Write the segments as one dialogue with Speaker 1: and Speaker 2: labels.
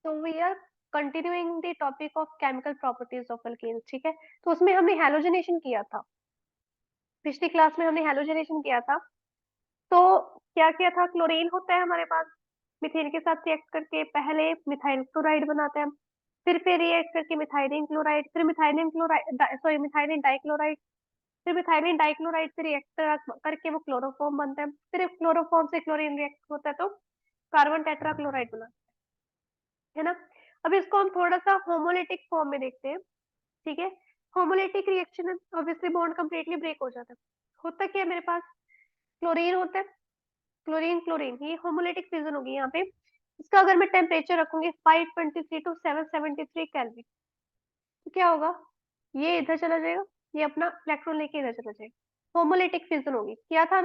Speaker 1: तो we are continuing the topic of chemical properties of alkanes, ठीक है। तो उसमें हमने हैलोजनेशन किया था, पिछली क्लास में हमने हैलोजनेशन किया था। तो क्या किया था, क्लोरीन होता है हमारे पास, मीथेन के साथ रिएक्ट करके पहले मिथाइल क्लोराइड बनाते हैं, फिर रिएक्ट करके मिथाइलिन क्लोराइड, फिर methylene chloride, sorry methylene dichloride, फिर मिथाइलिन डाइक्लोराइड से रिएक्ट करके वो क्लोरोफॉर्म बनता है, फिर क्लोरोफॉर्म से क्लोरीन रिएक्ट होता है तो कार्बन टेट्राक्लोराइड बना है ना। अब इसको हम थोड़ा सा होमोलिटिक फॉर्म में देखते हैं, ठीक है। होमोलिटिक रिएक्शन है, ऑब्वियसली बॉन्ड कंप्लीटली ब्रेक हो जाता है। होता क्या है मेरे पास, क्लोरीन होता है, क्लोरीन क्लोरीन, ये होमोलिटिक फिजन होगी यहाँ पे। इसका अगर मैं टेम्परेचर रखूंगी 523 टू 773 केल्विन, तो क्या होगा, ये इधर चला जाएगा, ये अपना इलेक्ट्रॉन लेके इधर चला जाएगा, होमोलिटिक फिजन होगी। किया था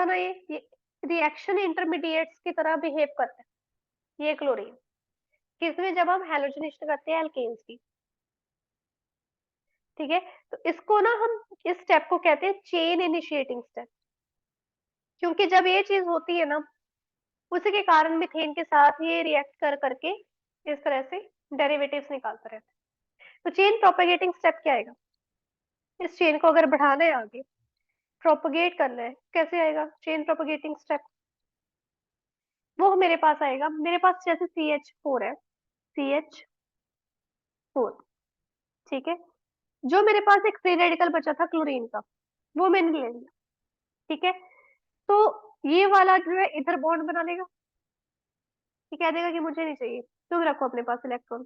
Speaker 1: ना ये रिएक्शन इंटरमीडिएट्स की तरह बिहेव करता है ये क्लोरीन, किसमें, जब हम हैलोजनेशन करते हैं एल्केन्स की, ठीक है। तो इसको ना हम, इस स्टेप को कहते हैं चेन इनिशिएटिंग स्टेप, क्योंकि जब ये चीज होती है ना, उसी के कारण मीथेन के साथ ये रिएक्ट कर करके इस तरह से डेरिवेटिव्स निकालता रहता है। तो चेन प्रोपेगेटिंग स्टेप क्या आएगा, इस चेन को अगर बढ़ाना है आगे, प्रोपेगेट करना है, कैसे आएगा चेन प्रोपेगेटिंग स्टेप, वो मेरे पास आएगा, मेरे पास जैसे CH4 है, CH4, ठीक है। जो मेरे पास एक फ्री रेडिकल बचा था क्लोरीन का, वो मैंने ले लिया, ठीक है। तो ये वाला जो है इधर बॉन्ड बना लेगा, ये कह देगा कि मुझे नहीं चाहिए, तुम रखो अपने पास इलेक्ट्रॉन।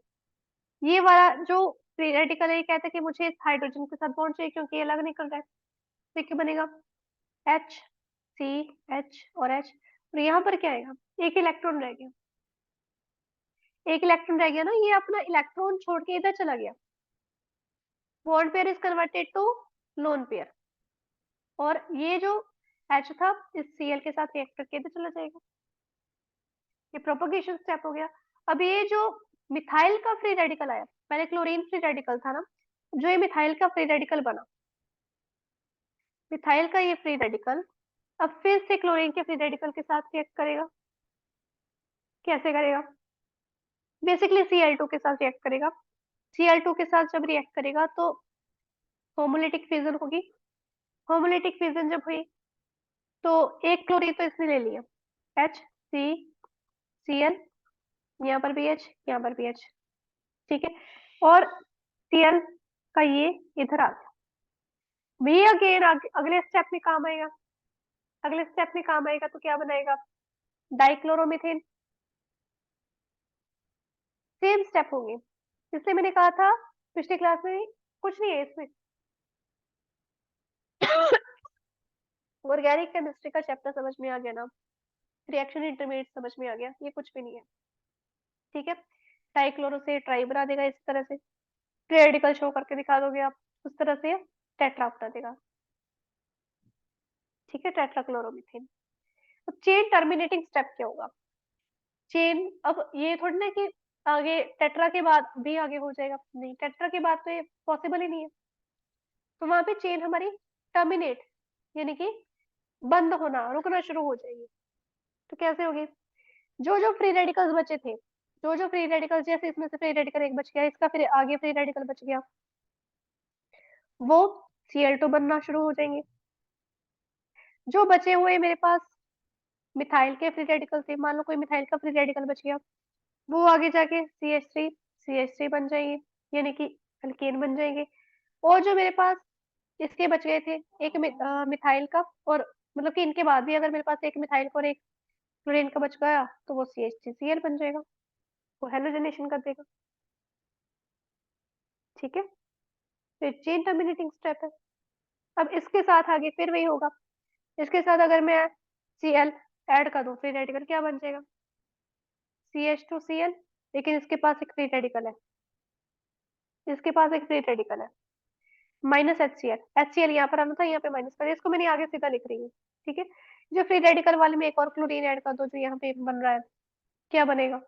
Speaker 1: ये वाला जो फ्री रेडिकल है, ये कहता है कि मुझे इस हाइड्रोजन के साथ बॉन्ड चाहिए क्योंकि ये अलग निकल रहा है, तो क्या बनेगा, H, C, H और H। और यहाँ पर क्या आएगा, एक इलेक्ट्रॉन रह गया, एक इलेक्ट्रॉन रह गया ना, ये अपना इलेक्ट्रॉन छोड़ के इधर चला गया, bond pair is converted to lone pair, और ये जो H था इस Cl के साथ रिएक्ट करके इधर चला जाएगा, ये प्रोपगेशन स्टेप हो गया। अब ये जो मिथाइल का फ्री रेडिकल आया, पहले क्लोरीन फ्री रेडिकल था ना, जो ये मिथाइल का फ्री रेडिकल बना, मिथाइल का ये फ्री रेडिकल अब फिर से क्लोरीन के फ्री रेडिकल के साथ रिएक्ट करेगा, कैसे करेगा, बेसिकली Cl2 के साथ रिएक्ट करेगा। Cl2 के साथ जब रिएक्ट करेगा तो होमोलिटिक फिजन होगी, होमोलिटिक फिजन जब हुई तो एक क्लोरीन तो इसने ले लिया, HCCl, यहाँ पर भी H, यहाँ पर भी H, ठीक है। और Cl का ये इधर आ गया, भी अगेन अगले स्टेप में काम आएगा, अगले स्टेप में काम आएगा तो क्या बनाएगा, डाइक्लोरोमीथेन, सेम स्टेप होंगे। इसलिए मैंने कहा था पिछली क्लास में, कुछ नहीं है इसमें, ऑर्गेनिक केमिस्ट्री का चैप्टर समझ में आ गया ना, रिएक्शन इंटरमीडिएट समझ में आ गया, ये कुछ भी नहीं है, ठीक है। डाइक्लोरो से ट्राई बना देगा इस तरह से, रेडिकल शो करके दिखा दोगे आप, उस तरह से टेट्रा बना देगा, ठीक है, टेट्राक्लोरोमीथेन। अब चेन टर्मिनेटिंग स्टेप क्या होगा, चेन, अब ये थोड़ी ना कि आगे टेट्रा के बाद भी आगे हो जाएगा, नहीं, टेट्रा के बाद तो ये पॉसिबल ही नहीं है, तो वहां पे चेन हमारी टर्मिनेट, यानी कि बंद होना, रुकना शुरू हो जाएगी। तो कैसे होगी, जो जो फ्री रेडिकल्स बचे थे, जो जो फ्री रेडिकल्स, जैसे इसमें से फ्री रेडिकल एक बच गया, इसका फिर आगे फ्री रेडिकल बच गया, वो Cl2 बनना शुरू हो जाएंगे। जो बचे हुए मेरे पास मिथाइल के फ्री रेडिकल थे, मान लो कोई मिथाइल का फ्री रेडिकल बच गया, वो आगे जाके CH3 बन जाएंगे, यानी कि अल्केन बन जाएंगे। और जो मेरे पास इसके बच गए थे, एक मिथाइल का, और मतलब कि इनके बाद भी अगर मेरे पास एक मिथाइल का और एक क्लोरीन का बच गया, तो वो CH3Cl बन जाएगा, वो हेलोजनेशन कर देगा, ठीक है। तो चेन टर्मिनेटिंग स्टेप है। अब इसके साथ आगे फिर वही होगा, इसके साथ अगर मैं Cl ऐड कर दूं, फ्री रेडिकल क्या बन जाएगा, CH2Cl, लेकिन इसके पास एक फ्री रेडिकल है, इसके पास एक फ्री रेडिकल है, माइनस HCl यहाँ पर आना था, यहाँ पे माइनस कर, इसको मैंने आगे सीधा लिख रही हूँ, ठीक है। जो फ्री रेडिकल वाले में एक और क्लोरीन ऐड कर दो, जो यहाँ पे बन रहा है, क्या बनेगा,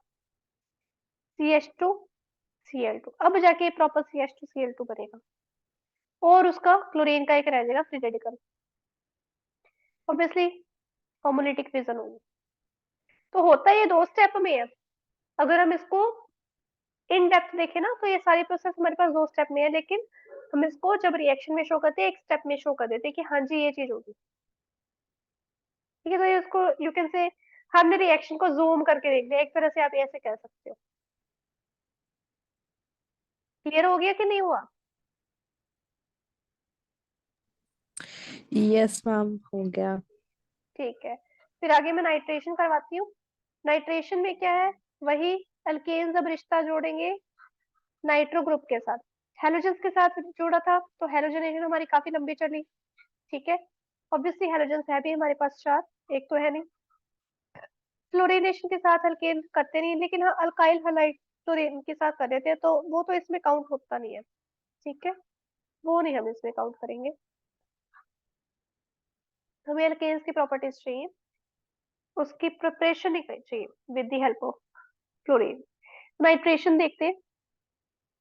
Speaker 1: CH2Cl2, अब जाके प्रॉपर CH2Cl2 बनेगा, और उसका क्लोरीन का एक रह जाएगा free radical, obviously homolytic fission होगी। तो होता ये दो स्टेप में है, अगर हम इसको इन डेप्थ देखें ना, तो ये सारी प्रोसेस हमारे पास 2 स्टेप में है, लेकिन हम इसको जब रिएक्शन में शो करते हैं 1 स्टेप में शो कर देते हैं कि हाँ जी ये चीज होगी। ठीक है, तो ये उसको यू कैन से हमने रिएक्शन को जूम करके देख लिया, एक तरह से आप ऐसे कह सकते हो। क्लियर हो गया कि नहीं हुआ?
Speaker 2: यस मैम, हो गया।
Speaker 1: ठीक है, फिर आगे मैं नाइट्रेशन करवाती हूँ। नाइट्रेशन में क्या है, वही अल्केन्स अब रिश्ता जोड़ेंगे नाइट्रो ग्रुप के साथ। हेलोजेंस के साथ जोड़ा था, तो हेलोजनेशन हमारी काफी लंबी चली। ठीक है, ऑब्वियसली हेलोजेंस है भी हमारे पास 4, एक तो है नहीं। फ्लोरीनेशन के साथ अल्केन करते नहीं, लेकिन हाँ अल्काइल हलाइड फ्लोरीन के साथ कर देते हैं, तो वो तो इसमें काउंट होता नहीं है। ठीक है, वो नहीं हम इसमें काउंट करेंगे। हमें अल्केन्स की प्रॉपर्टीज चाहिए, उसकी प्रिपरेशन नहीं चाहिए with the help of chlorine. Nitration देखते हैं।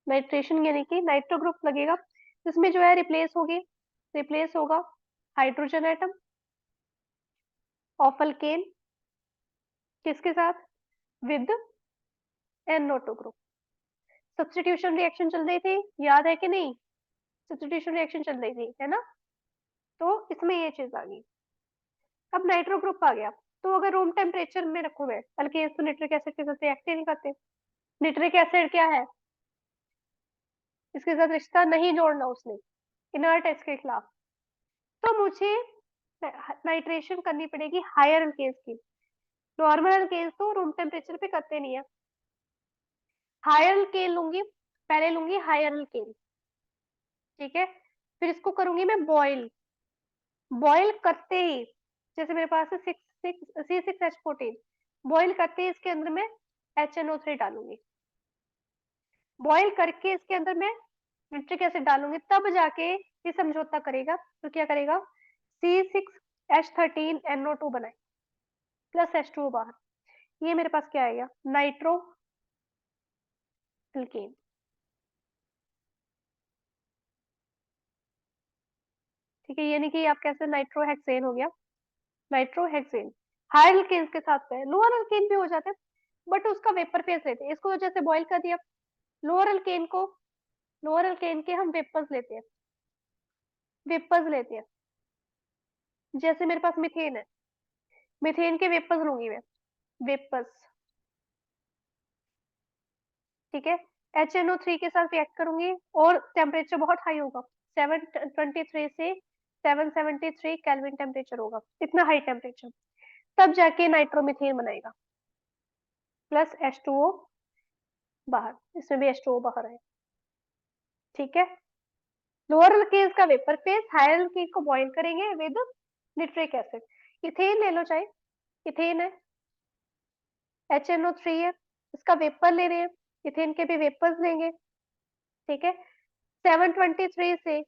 Speaker 1: नाइट्रेशन यानी कि नाइट्रो ग्रुप लगेगा, जिसमें जो है रिप्लेस होगा हाइड्रोजन एटम ऑफ अल्केन, किसके साथ, with NO2 group. Substitution reaction चल रही थी, याद है कि नहीं? सब्स्टिट्यूशन रिएक्शन चल रही थी, है ना? तो इसमें ये चीज आ गई। अब नाइट्रो ग्रुप आ गया, तो अगर रूम टेम्परेचर में रखूं मैं अल्केन्स, तो निट्रिक एसिड के साथ रिएक्ट ही नहीं करते। निट्रिक एसिड क्या है, इसके साथ रिश्ता नहीं जोड़ना उसने, इनर्ट है इसके खिलाफ। तो मुझे नाइट्रेशन करनी पड़ेगी हायर अल्केन्स की। नॉर्मल अल्केन्स तो रूम टेम्परेचर पे करते नहीं है। हायर अल्केन लूंगी, पहले लूंगी हायर अल्केन। ठीक है, फिर इसको करूंगी मैं बॉईल। बॉईल करते ही, जैसे मेरे पास है C6H14, बॉईल करते ही इसके अंदर मैं HNO3 डालूंगी। बॉईल करके इसके अंदर मैं निट्रिक एसिड डालूंगी, तब जाके ये समझौता करेगा। तो क्या करेगा, C6H13NO2 बनाए प्लस H2O बाहर। ये मेरे पास क्या आएगा, नाइट्रो अल्केन। ठीक है, यानी कि आप कैसे, नाइट्रोहेक्सेन हो गया, नाइट्रोहेक्सेन। हायर अल्केन्स के साथ है, लोअर अल्केन भी हो जाते हैं, बट उसका वेपर फेस लेते हैं। इसको जैसे बॉईल कर दिया, लोअर अल्केन को, लोअर अल्केन के हम वेपर्स लेते हैं, वेपर्स लेते हैं। जैसे मेरे पास मीथेन है, मीथेन के वेपर्स लूंगी मैं, वेपर्स। ठीक है, HNO3 के साथ रिएक्ट करूंगी, और टेम्परेचर बहुत हाई होगा, 723 से 773 केल्विन टेम्परेचर होगा, इतना हाई टेम्परेचर। तब जाके नाइट्रोमीथेन बनाएगा, प्लस H2O बाहर, इसमें भी H2O बाहर है। ठीक है, लोअर अल्केन्स का वेपर फेज, हायर अल्केन को बॉईल करेंगे विद निट्रिक एसिड। इथेन ले लो चाहे, इथेन है, HNO3 है, इसका वेपर ले रहे हैं, इथेन के भी वेपर्स लेंगे। ठीक है, 723 से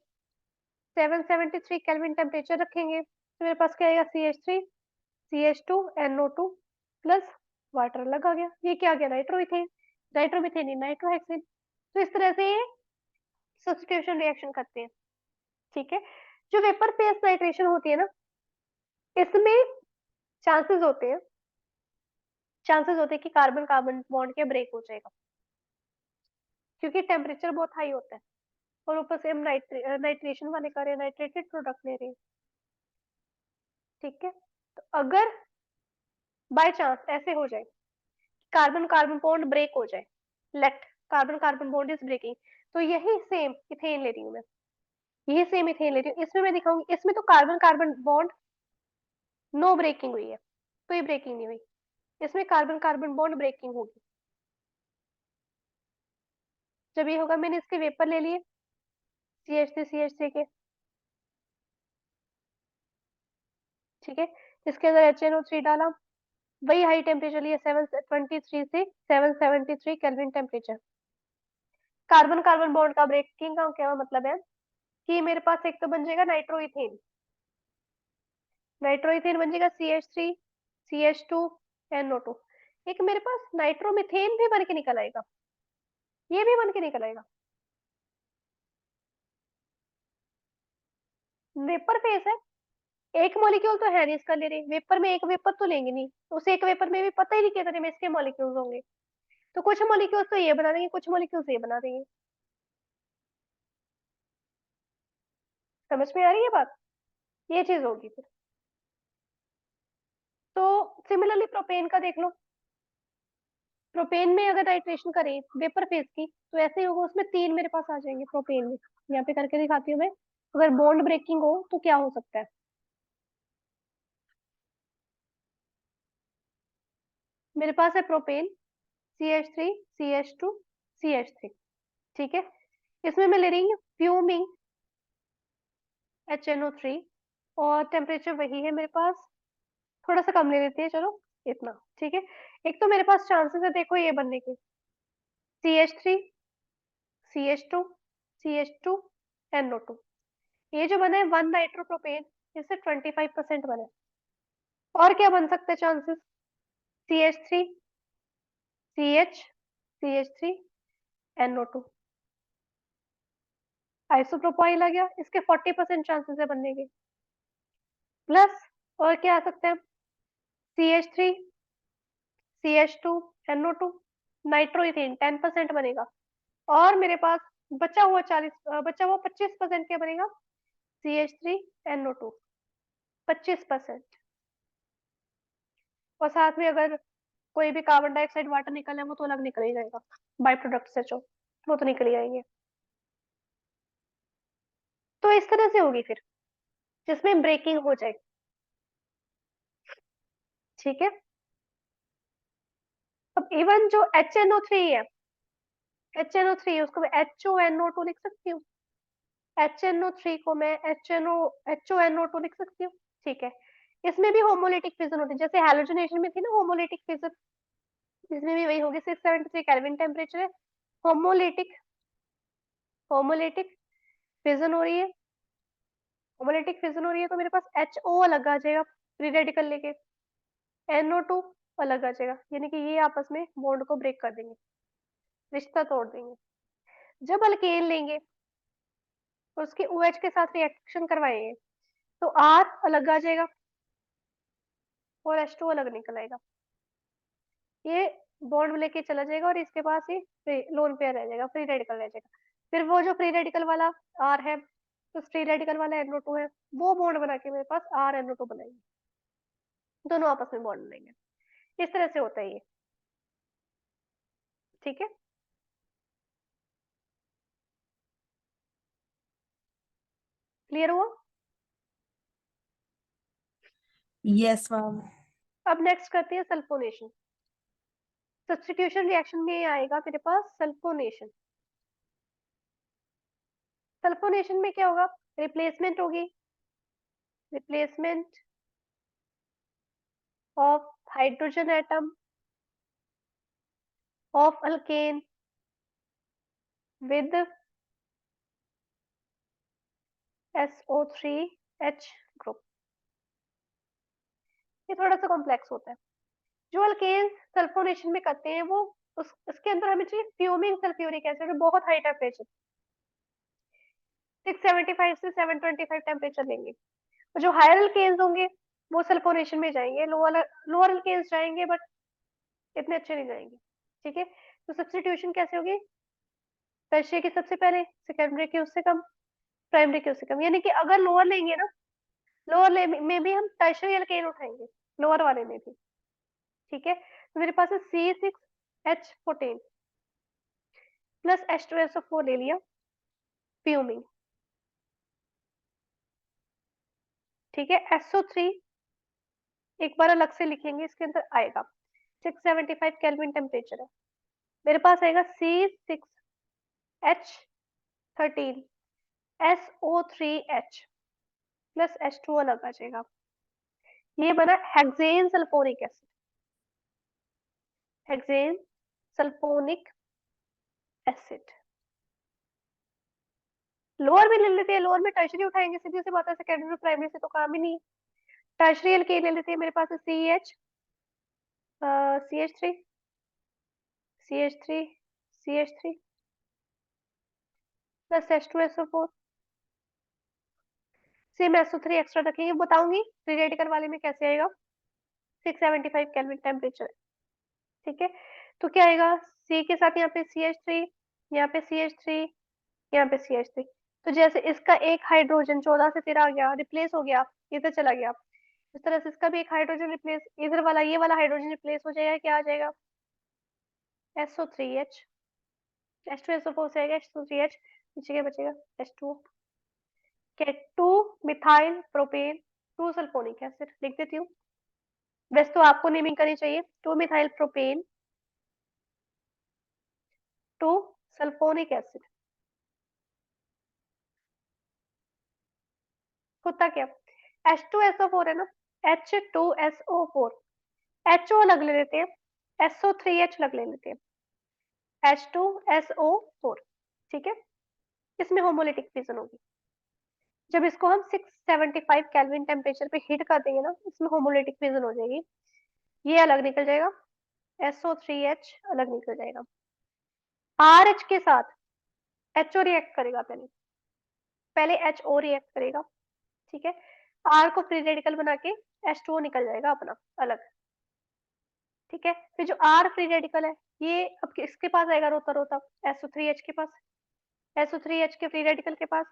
Speaker 1: 773 केल्विन टेम्परेचर रखेंगे, तो मेरे पास क्या आएगा, CH3 CH2 NO2 plus water अलग आ गया। ये क्या आ गया, नाइट्रोइथेन। नाइट्रोमिथेन नाइट्रोहेक्सेन। तो इस तरह से सब्स्टिट्यूशन रिएक्शन करते हैं। ठीक है, जो वेपर फेज नाइट्रेशन होती है ना, इसमें चांसेस होते हैं, चांसेस होते हैं कि कार्बन कार्बन बॉन्ड के ब्रेक हो जाएगा, क्योंकि टेम्परेचर बहुत हाई होता है, और ऊपर से हम नाइट्रेशन वाले कर रहे हैं, नाइट्रेटेड प्रोडक्ट ले रहे हैं। ठीक है, तो अगर बाय चांस ऐसे हो जाए, कार्बन कार्बन बॉन्ड ब्रेक हो जाए, let carbon carbon bond is breaking, तो यही सेम इथेन ले रही हूँ मैं, यही सेम इथेन ले रही हूँ। इसमें मैं दिखाऊंगी, इसमें तो carbon carbon bond no breaking हुई है, कोई ब्रेकिंग नहीं हुई, इसमें कार्बन कार्बन बॉन्ड ब्रेकिंग होगी। जब ये होगा, मैंने इसके वेपर ले लिए CH3 के। ठीक है, इसके अंदर HNO3 डाला, वही हाई टेम्परेचर लिया, 723 से 773 kelvin temperature. Carbon carbon bond का ब्रेकिंग का क्या मतलब है, कि मेरे पास एक तो बन जाएगा नाइट्रोइथेन, नाइट्रोइथेन बन जाएगा CH3 CH2 NO2। एक मेरे पास नाइट्रोमिथेन भी बन के निकल आएगा, ये भी बन के निकल आएगा। वेपर फेस है, एक मॉलिक्यूल तो है नहीं इसका ले रहे, वेपर में एक वेपर तो लेंगे नहीं, तो उस एक वेपर में भी पता ही नहीं कितने में इसके मॉलिक्यूल्स होंगे। तो कुछ मॉलिक्यूल्स तो ये बना देंगे, कुछ मॉलिक्यूल्स ये बना देंगे। समझ में आ रही है बात? ये चीज होगी फिर। तो सिमिलरली प्रोपेन का देख लो। प्रोपेन में अगर नाइट्रेशन करें वेपर फेज की, तो ऐसे ही होगा, उसमें 3 मेरे पास आ जाएंगे प्रोपेन में। यहाँ पे करके दिखाती हूँ मैं। अगर बॉन्ड ब्रेकिंग हो तो क्या हो सकता है। मेरे पास है प्रोपेन, CH3, CH2, CH3। ठीक है। इसमें मैं ले रही हूँ फ्यूमिंग HNO3, और टेम्परेचर वही है मेरे पास। थोड़ा सा कम ले लेते हैं, चलो इतना। ठीक है। एक तो मेरे पास चांसेस है देखो ये बनने के, CH3, CH2, CH2, NO2। ये जो बना है 1 नाइट्रोप्रोपेन, इससे 25% बना है। और क्या बन सकते हैं chances, CH3, CH3, NO2। Isopropyl आ गया, इसके 40% चांसेस है बनने के। प्लस और क्या आ सकते हैं, CH3, CH2, NO2, नाइट्रोइथेन 10% बनेगा। और मेरे पास बचा हुआ 25% क्या बनेगा, CH3, NO2, 25%। और साथ में अगर कोई भी कार्बन डाइऑक्साइड वाटर निकलना है, वो तो अलग निकल ही जाएगा, बाई प्रोडक्ट से जो, वो तो निकल ही आएंगे। तो इस तरह से होगी फिर, जिसमें ब्रेकिंग हो जाए। ठीक है। अब इवन जो HNO3 है, HNO3 उसको मैं HONO2 लिख सकती हूँ। HNO3 को मैं HONO2 लिख सकती हूँ। ठीक है। इसमें भी होमोलिटिक फिजन होती है, जैसे हैलोजनेशन में थी ना होमोलिटिक फिजन, इसमें भी वही होगी। 673 केल्विन टेम्परेचर है, होमोलिटिक होमोलिटिक फिजन हो रही है। होमोलिटिक फिजन हो रही है तो मेरे पास HO अलग आ जाएगा फ्री रेडिकल लेके, NO2 अलग आ जाएगा, यानी कि ये आपस में बॉन्ड को ब्रेक कर देंगे, रिश्ता तोड़ देंगे। जब अल्केन लेंगे और उसके OH के साथ रिएक्शन करवाएंगे, तो R अलग आ जाएगा और H2 अलग निकल आएगा। ये बॉन्ड लेके चला जाएगा और इसके पास ही लोन पेयर रह जाएगा, फ्री रेडिकल रह जाएगा। फिर वो जो फ्री रेडिकल वाला R है, तो फ्री रेडिकल वाला NO2 है, वो बॉन्ड बना के मेरे पास RNO2 बनाएंगे, दोनों आपस में बॉन्ड बनाएंगे। इस तरह से होता है ये। ठीक है। क्लियर हुआ?
Speaker 2: Yes ma'am.
Speaker 1: अब नेक्स्ट करते हैं सल्फोनेशन। सब्स्टिट्यूशन रिएक्शन में आएगा मेरे पास सल्फोनेशन। सल्फोनेशन में क्या होगा, रिप्लेसमेंट होगी, replacement of hydrogen atom of alkane with SO3H group. ये थोड़ा सा कॉम्प्लेक्स होता है। जो अल्केन्स सल्फोनेशन में करते हैं वो उसके अंदर हमें चाहिए फ्यूमिंग सल्फ्यूरिक एसिड, बहुत हाई टेम्परेचर, 675 से 725 टेम्परेचर लेंगे। और जो हायर अल्केन्स होंगे वो सल्फोनेशन में जाएंगे, लोअर लोअर अल्केन्स जाएंगे बट इतने अच्छे नहीं जाएंगे। ठीक है। तो सब्स्टिट्यूशन कैसे होगी, टर्शियरी की सबसे पहले, सेकेंडरी की उससे कम, प्राइमरी की उससे कम। यानी कि अगर लोअर लेंगे ना, में भी हम टर्शियरी अल्केन उठाएंगे, लोअर वाले में भी। ठीक है। तो मेरे पास है C6H14 प्लस H2SO4 ले लिया, फ्यूमिंग। ठीक है। SO3 एक बार अलग से लिखेंगे, इसके अंदर आएगा 675 केल्विन टेम्परेचर है। मेरे पास आएगा C6H13 SO3H प्लस H2 अलग आ जाएगा। ये बना hexane sulphonic acid, hexane sulphonic acid. Lower में ले लेते हैं, लोअर में टर्शरी उठाएंगे, सीधी सी बात है, सेकेंडरी प्राइमरी से तो काम ही नहीं। टर्शरी एल्केन ले लेते हैं, मेरे पास है CH3, CH3, CH3 plus H2SO4। Same SO3 extra रखेंगे, बताऊंगी फ्री रेडिकल वाले में कैसे आएगा। 675 केल्विन टेम्परेचर। ठीक है। तो क्या आएगा, सी के साथ यहाँ पे CH3, यहाँ पे CH3, यहाँ पे CH3। तो जैसे इसका एक हाइड्रोजन 14 से 13 आ गया, रिप्लेस हो गया, इधर चला गया, इस तरह से इसका भी एक हाइड्रोजन रिप्लेस, इधर वाला ये वाला हाइड्रोजन रिप्लेस हो जाएगा, क्या आ जाएगा, SO3H, H2SO4 से आएगा H2CH, नीचे क्या बचेगा, H2, के 2 मिथाइल प्रोपेन 2 सल्फोनिक एसिड लिख देती हूँ। वैसे तो आपको नेमिंग करनी चाहिए, 2 मिथाइल प्रोपेन 2 सल्फोनिक एसिड। होता क्या, H2SO4 है ना, H2SO4, HO अलग ले लेते हैं, SO3H अलग ले लेते हैं, H2SO4, ठीक है। इसमें होमोलिटिक फिजन होगी, जब इसको हम 675 केल्विन टेम्परेचर पे हीट कर देंगे ना, इसमें होमोलिटिक फिजन हो जाएगी, ये अलग निकल जाएगा, SO3H अलग निकल जाएगा। RH के साथ HO रिएक्ट करेगा, पहले पहले HO रिएक्ट करेगा, ठीक है। R को फ्री रेडिकल बना के H2O निकल जाएगा अपना अलग, ठीक है। फिर जो R फ्री रेडिकल है, ये अब किसके पास आएगा, रोता रोता SO3H के पास, SO3H के फ्री रेडिकल के पास,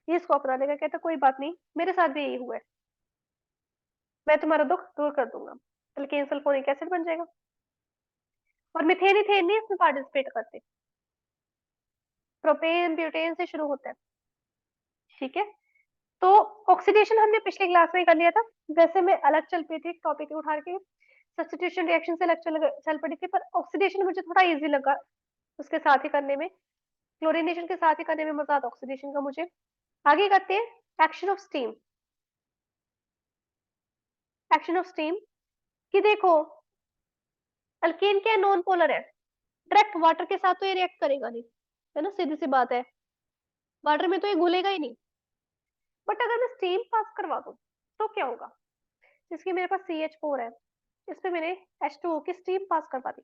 Speaker 1: ये इसको अपना लेगा, कहता कोई बात नहीं, मेरे साथ भी यही हुआ है, मैं तुम्हारा दुख दूर कर दूंगा, एल्केन सल्फोनिक एसिड बन जाएगा। और मिथेन इथेन नहीं इसमें पार्टिसिपेट करते, प्रोपेन ब्यूटेन से शुरू होता है, ठीक है। तो ऑक्सीडेशन हमने पिछले क्लास में कर लिया था, वैसे मैं अलग चल पी थी टॉपिक उठा के, सब्स्टिट्यूशन रिएक्शन से अलग चल पड़ी थी, पर ऑक्सीडेशन मुझे थोड़ा इजी लगा उसके साथ ही करने में, क्लोरीनेशन के साथ ही करने में मजा आता ऑक्सीडेशन का मुझे। आगे करते हैं action of steam. Action of steam कि देखो, अल्केन क्या नॉन पोलर है, डायरेक्ट वाटर के साथ तो ये रिएक्ट करेगा नहीं, है ना, सीधी सी बात है, वाटर में तो ये घुलेगा ही नहीं। बट अगर मैं स्टीम पास करवा दूं तो क्या होगा, जिसकी मेरे पास CH4 है, इस पे मैंने H2O की स्टीम पास करवा दी।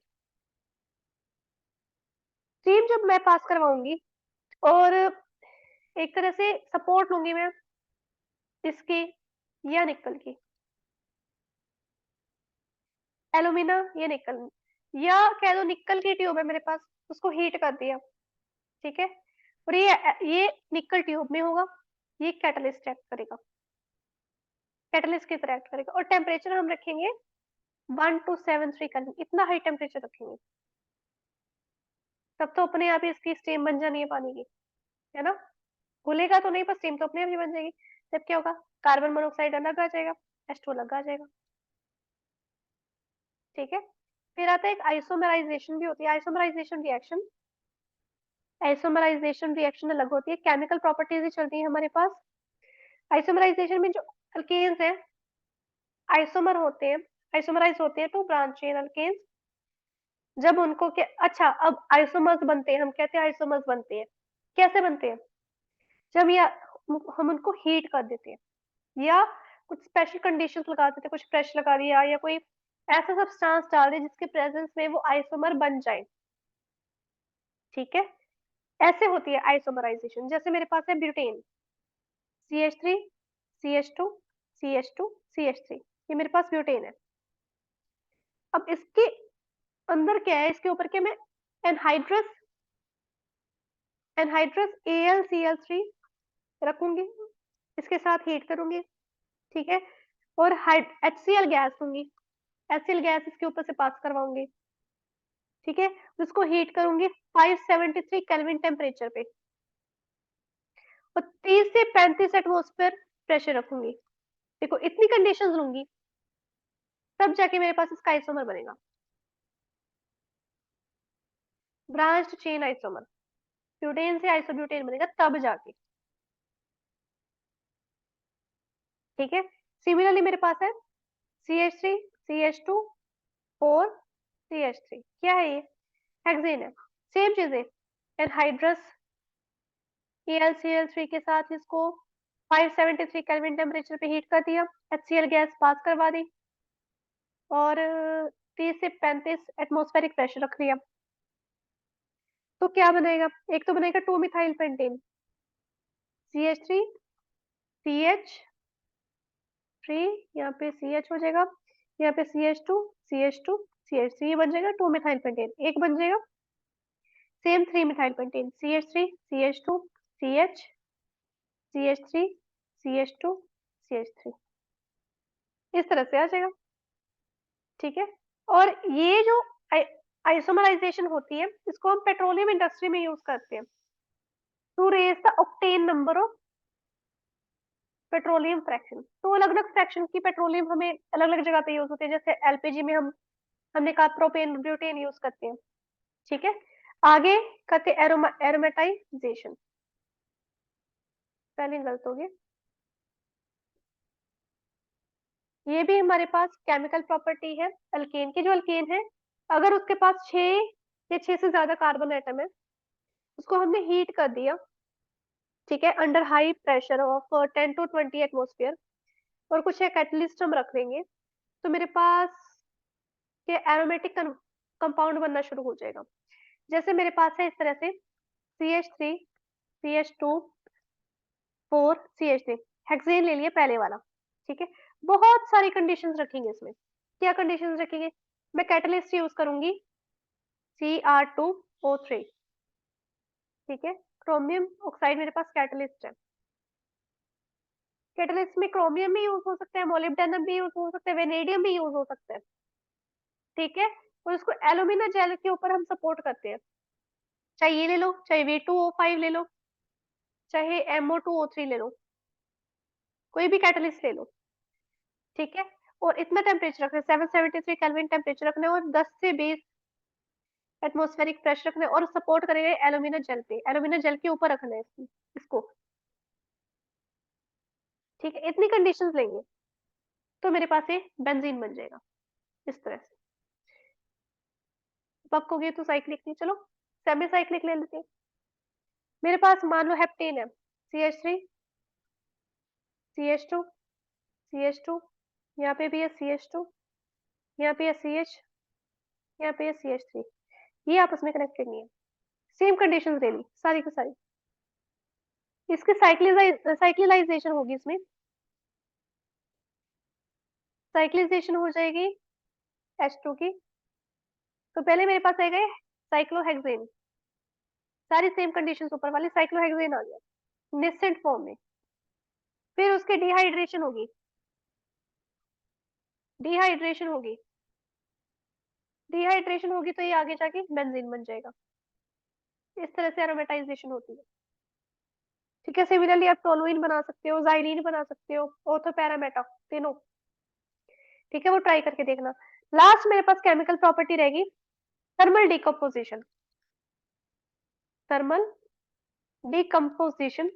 Speaker 1: स्टीम जब मैं पास करवाऊंगी और एक तरह से सपोर्ट लूंगी मैं इसकी या निकल की, एलुमिना या निकल, या कह दो निकल की ट्यूब है मेरे पास, उसको हीट कर दिया, ठीक है। और ये निकल ट्यूब में होगा, ये कैटलिस्ट एक्ट करेगा, कैटलिस्ट की तरह एक्ट करेगा, और टेम्परेचर हम रखेंगे 1273 केल्विन, इतना हाई टेम्परेचर रखेंगे, तब तो अपने आप ही इसकी स्टीम बन जानी है पानी की, है ना, घुलेगा तो नहीं, पर स्टीम तो अपने आप ही बन जाएगी। जब क्या होगा, कार्बन मोनोऑक्साइड अलग आ जाएगा, H2 अलग आ जाएगा, ठीक है। फिर आता है एक आइसोमराइजेशन भी होती है, आइसोमराइजेशन रिएक्शन, आइसोमराइजेशन रिएक्शन अलग होती है, केमिकल प्रॉपर्टीज ही चलती है हमारे पास। आइसोमराइजेशन में जो अल्केन्स हैं आइसोमर होते हैं, आइसोमराइज होते हैं टू ब्रांच चेन अल्केन्स, जब उनको क्या, अच्छा अब आइसोमर्स बनते हैं, हम कहते हैं आइसोमर्स बनते हैं, कैसे बनते हैं, जब ये हम उनको हीट कर देते हैं, या कुछ स्पेशल कंडीशंस लगा देते हैं, कुछ प्रेशर लगा दिया, या कोई ऐसा सब्सटेंस डाल दिया जिसके प्रेजेंस में वो आइसोमर बन जाए, ठीक है। ऐसे होती है आइसोमराइजेशन, जैसे मेरे पास है butane, CH3 CH2 CH2 CH3, ये मेरे पास ब्यूटेन है। अब इसके अंदर क्या है, इसके ऊपर क्या, मैं एनहाइड्रस एनहाइड्रस AlCl3 रखूंगी, इसके साथ हीट करूंगी, ठीक है। और HCl गैस दूंगी, HCl गैस इसके ऊपर से पास करवाऊंगी, ठीक है। उसको हीट करूंगी 573 केल्विन टेम्परेचर पे, और 30 से 35 एटमोस्फेयर प्रेशर रखूंगी, देखो इतनी कंडीशंस लूंगी, तब जाके मेरे पास इसका आइसोमर बनेगा, ब्रांच्ड चेन आइसोमर, ब्यूटेन से आइसोब्यूटेन बनेगा तब जाके, ठीक है। सिमिलरली मेरे पास है CH3 CH2 4 CH3, क्या है ये, हेक्सेन है, सेम चीज है, एनहाइड्रस AlCl3 के साथ इसको 573 केल्विन टेम्परेचर पे हीट कर दिया, HCl गैस पास करवा दी, और 30 से 35 एटमोस्फेरिक प्रेशर रख दिया, तो क्या बनेगा, एक तो बनेगा 2 मिथाइल पेंटेन, CH3 CH3, यहाँ पे CH हो जाएगा, यहाँ पे CH2 CH2 CH3 ये बन जाएगा 2 मिथाइल पेंटेन, एक बन जाएगा same 3 methyl pentane, CH3 CH2 CH CH3 CH2 CH3, इस तरह से आ जाएगा। ठीक है, और ये जो आइसोमराइजेशन होती है इसको हम पेट्रोलियम इंडस्ट्री में यूज करते हैं to raise the octane number of petroleum fraction. तो अलग अलग फ्रैक्शन की पेट्रोलियम हमें अलग अलग जगह पे यूज होते हैं, जैसे एलपीजी में हमने कहा प्रोपेन ब्यूटेन यूज करते हैं। ठीक है, आगे करते एरोमेटाइजेशन, पहले गलत हो गया। ये भी हमारे पास केमिकल प्रॉपर्टी है अल्केन की। जो अल्केन है अगर उसके पास 6 या 6 से ज्यादा कार्बन एटम है, उसको हमने हीट कर दिया, ठीक है, under high pressure of 10 to 20 atmosphere, और कुछ एक कैटलिस्ट हम रख देंगे, तो मेरे पास ये एरोमेटिक कंपाउंड बनना शुरू हो जाएगा। जैसे मेरे पास है इस तरह से CH3 CH2 4 CH3, हेक्सेन ले लिया पहले वाला। ठीक है, बहुत सारी कंडीशंस रखेंगे इसमें। क्या कंडीशंस रखेंगे? मैं कैटलिस्ट यूज करूंगी Cr2O3। ठीक है, क्रोमियम ऑक्साइड मेरे पास कैटलिस्ट है। कैटलिस्ट में क्रोमियम भी यूज हो सकता है, मोलिब्डेनम भी यूज हो सकता है, वेनेडियम भी यूज हो सकता है। ठीक है, और उसको एल्यूमिना जेल के ऊपर हम सपोर्ट करते हैं, चाहे ये ले लो, चाहे V2O5 ले लो, चाहे MO2O3 ले लो, कोई भी कैटलिस्ट ले लो। ठीक है, और इतना टेम्परेचर रखना है, 773 केल्विन टेम्परेचर रखना है, और 10 से 20 एटमोस्फेरिक प्रेशर रखना है, और सपोर्ट करेगा एल्यूमिना जेल पे, एल्यूमिना जेल के ऊपर रखना है इसको। ठीक है, इतनी कंडीशंस लेंगे तो मेरे पास ये बेंजीन बन जाएगा इस तरह से। पक हो गई तो साइक्लिक नहीं, चलो सेमी साइक्लिक ले लेते हैं। मेरे पास मान लो हेप्टेन है, CH3 CH2 CH2, यहाँ पे भी है CH2, यहाँ पे है CH, यहाँ पे है CH3, ये आपस में कनेक्टेड नहीं है। सेम कंडीशंस ले ली सारी की सारी, इसकी साइक्लिलाइजेशन होगी, इसमें साइक्लिलाइजेशन हो जाएगी H2 की। तो पहले मेरे पास आएगा साइक्लोहेक्सेन, सारी सेम कंडीशंस ऊपर वाली, साइक्लोहेक्सेन आ गया नेस्टेंट फॉर्म में। फिर उसके डिहाइड्रेशन होगी, डिहाइड्रेशन होगी, डिहाइड्रेशन होगी तो ये आगे जाके बेंजीन बन जाएगा। इस तरह से एरोमेटाइजेशन होती है। ठीक है, सिमिलरली आप टोलुइन बना सकते हो, जाइलीन बना सकते हो, ऑर्थो पैरामेटा, तीनों। ठीक है, वो ट्राई करके देखना। लास्ट मेरे पास केमिकल प्रॉपर्टी रहेगी थर्मल डिकम्पोजिशन, थर्मल डिकम्पोजिशन,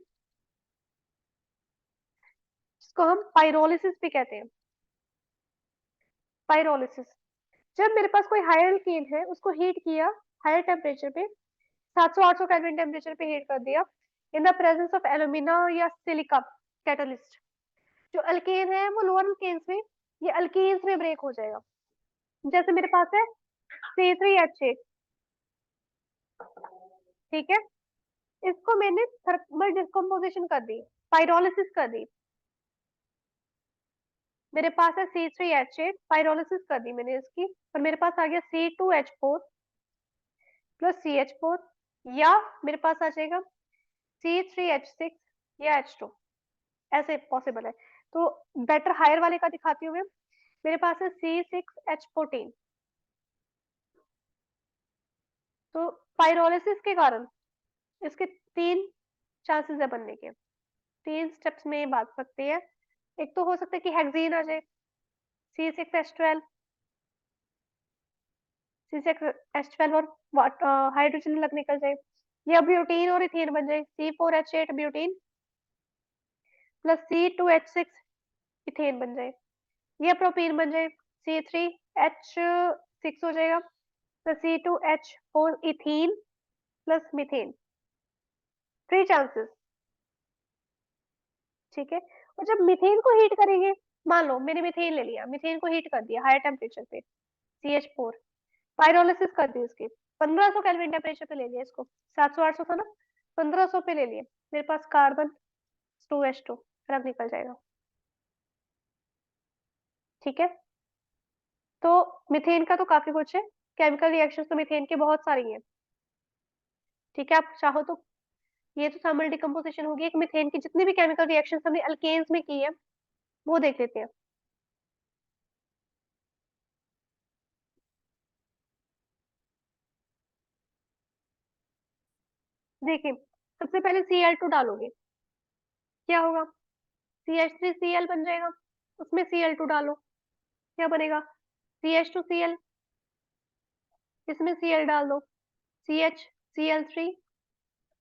Speaker 1: जिसको हम पाइरोलिसिस भी कहते हैं। पाइरोलिसिस, जब मेरे पास कोई हायर एल्कीन है, उसको हीट किया हायर टेम्परेचर पे, 700-800 केल्विन टेम्परेचर पे हीट कर दिया, in the presence of alumina या सिलिका कैटलिस्ट, जो अल्केन है वो लोअर अल्केन्स में, ये अल्कीन्स में ब्रेक हो जाएगा। जैसे मेरे पास है C3H8, ठीक है, इसको मैंने थर्मल डिकम्पोजिशन कर दी, पाइरोलिसिस कर दी, मेरे पास है C3H8, पाइरोलिसिस कर दी मैंने इसकी, और मेरे पास आ गया C2H4 प्लस CH4, या मेरे पास आ जाएगा C3H6 या H2, ऐसे पॉसिबल है। तो बेटर हायर वाले का दिखाती हूँ मैं। मेरे पास है C6H14। तो पाइरोलिसिस के कारण इसके 3 चांसेस है बनने के, 3 स्टेप्स में ये बात सकती है। एक तो हो सकता है कि हेक्सेन आ जाए, C6H12, C6H12 और हाइड्रोजन अलग निकल जाए, या ब्यूटीन और इथेन बन जाए, C4H8 butene plus C2H6 ethane बन जाए, या प्रोपीन बन जाए, C3H6 हो जाएगा, तो C2H4 ethene plus methane, 3 chances. ठीक है, और जब मीथेन को हीट करेंगे, मान लो मैंने मीथेन ले लिया, मीथेन को हीट कर दिया हायर टेम्परेचर पे, CH4, पाइरोलिसिस कर दी उसकी, 1500 केल्विन टेम्परेचर पे ले लिया इसको, 700-800 था ना, 1500 पे ले लिया, मेरे पास कार्बन 2H2 अलग निकल जाएगा। ठीक है, तो मीथेन का तो काफी कुछ है, केमिकल रिएक्शंस तो मीथेन के बहुत सारी हैं। ठीक है, आप चाहो तो ये तो थर्मल डिकम्पोजिशन होगी, एक मीथेन की जितनी भी केमिकल रिएक्शंस हमने अल्केन्स में की है वो देख लेते हैं। देखिए, सबसे पहले Cl2 डालोगे, क्या होगा? CH3Cl बन जाएगा, उसमें Cl2 डालो, क्या बनेगा? CH2Cl, इसमें Cl डाल दो, CH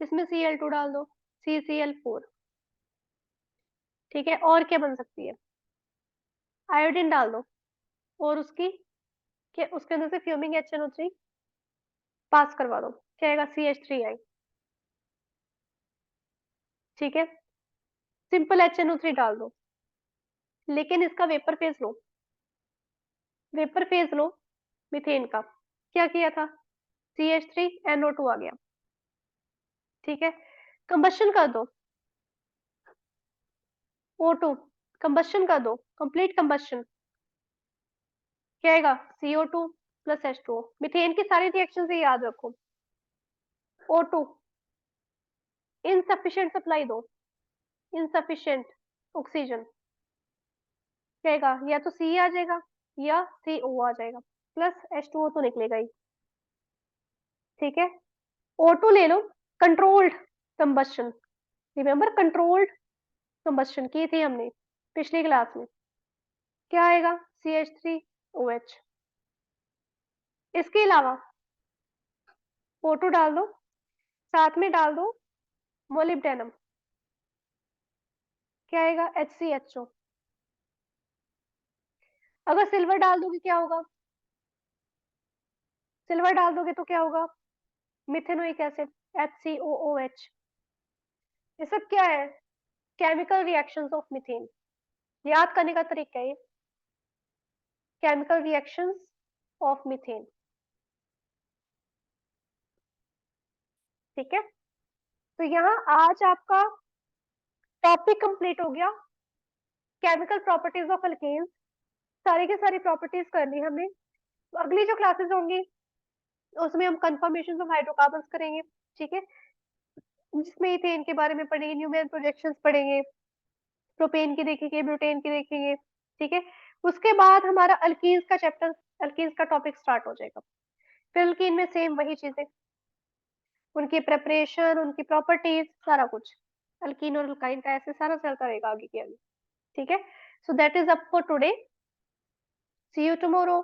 Speaker 1: इसमें Cl2 डाल दो, CCl4। ठीक है, और क्या बन सकती है? आयोडीन डाल दो, और उसके अंदर से फ्यूमिंग HNO3 पास करवा दो, क्या आएगा? CH3I। ठीक है, सिंपल HNO3 डाल दो, लेकिन इसका वेपर फेज लो मीथेन का। क्या किया था? CH3NO2 आ गया। ठीक है, कंबशन कर दो, O2 कंबशन कर दो, कंप्लीट कंबशन, क्या आएगा? CO2 plus H2O। मीथेन की सारी रिएक्शन से याद रखो, O2 इनसफिशिएंट सप्लाई दो, इनसफिशिएंट ऑक्सीजन, क्या आएगा? या तो C आ जाएगा या CO आ जाएगा, प्लस H2O तो निकलेगा ही। ठीक है, O2 ले लो, controlled combustion, remember controlled combustion की थी हमने पिछली क्लास में, क्या आएगा? CH3OH। इसके अलावा O2 डाल दो, साथ में डाल दो मोलिब्डेनम, क्या आएगा? HCHO। अगर सिल्वर डाल दोगे क्या होगा? सिल्वर डाल दोगे तो क्या होगा? Methanoic acid, HCOOH। ये सब क्या है? Chemical reactions of methane. याद करने का तरीका है, केमिकल रिएक्शंस ऑफ मीथेन। ठीक है, तो यहाँ आज आपका टॉपिक कंप्लीट हो गया, केमिकल प्रॉपर्टीज ऑफ अल्केन्स। सारी की सारी प्रॉपर्टीज करनी है हमने। अगली जो क्लासेस होंगी उसमें हम कंफर्मेशन ऑफ हाइड्रोकार्बन्स करेंगे। ठीक है, जिसमें इथेन के बारे में पढ़ेंगे, न्यूमेरिकल प्रोजेक्शंस पढ़ेंगे, प्रोपेन की देखेंगे, ब्यूटेन की देखेंगे। ठीक है, उसके बाद हमारा अल्कीन्स का चैप्टर, अल्कीन्स का टॉपिक स्टार्ट हो जाएगा। फिर अल्कीन में सेम वही चीजें, उनकी प्रेपरेशन, उनकी प्रॉपर्टीज, सारा कुछ अल्कीन और अल्काइन का ऐसे सारा चलता रहेगा आगे के आगे। ठीक है, so that is up for today, see you tomorrow.